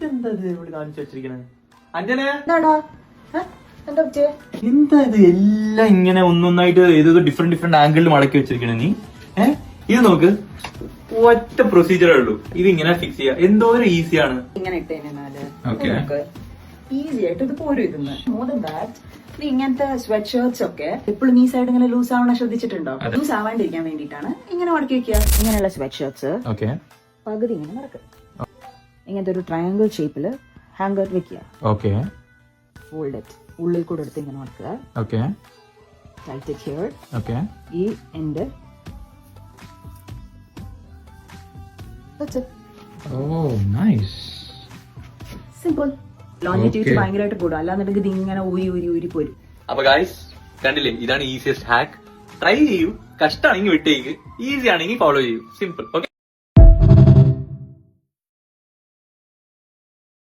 ഇതെന്താ ഇത് ഇവിടെ കാണിച്ചു വെച്ചിരിക്കണേ? അഞ്ജന എന്താ ഇത് എല്ലാം ഇങ്ങനെ ഒന്നൊന്നായിട്ട് ഏതോ ഡിഫറെന്റ് ആംഗിളിൽ മടക്കി വെച്ചിരിക്കണേ നീ? ഇത് നോക്ക്, ഒറ്റ പ്രൊസീജിയറേ ഉള്ളൂ. ഇത് ഇങ്ങനെ ഫിക്സ് ചെയ്യാം, എന്തോരം ഈസിയാണ്. ഇങ്ങനെ ഈസി ആയിട്ട് ഇത് പോരും. ഇതെന്ന് മോർ ദാൻ ദാറ്റ്, ഇങ്ങനത്തെ സ്വെറ്റ് ഷർട്ട്സ് ഒക്കെ എപ്പോഴും ഈ സൈഡ് ഇങ്ങനെ ലൂസ് ആവണ ശ്രദ്ധിച്ചിട്ടുണ്ടോ? ലൂസ് ആവാണ്ടിരിക്കാൻ വേണ്ടിയിട്ടാണ് ഇങ്ങനെ മടക്കി വെക്കുക. ഇങ്ങനെയുള്ള സ്വെറ്റ് ഷർട്ട്സ് പകുതി ഇങ്ങനെ മടക്കുക. ഇങ്ങനത്തെ ഒരു ട്രയാങ്കിൾ ഷേപ്പില് ഹാങ്കർ വെക്കുക. ഫോൾഡ് ഇറ്റ്, ഉള്ളിൽ കൂടെ എടുത്ത് ഇങ്ങനെ മടക്കുക. Tight it here. ഈ എൻഡ് സിമ്പിൾ. ലോഞ്ചിറ്റിവിറ്റി ഭയങ്കരമായിട്ട് കൂടും, അല്ലാന്നുണ്ടെങ്കിൽ ഇത് ഇങ്ങനെ ഊരി പോരും. അപ്പൊ ഗൈസ് കണ്ടില്ലേ, ഇതാണ് ഈസിയസ്റ്റ് ഹാക്ക്. ട്രൈ ചെയ്യൂ. കഷ്ടമാണെങ്കിൽ വിട്ടേക്ക്, ഈസി ആണെങ്കിൽ ഫോളോ ചെയ്യൂ. സിമ്പിൾ. ഓക്കെ.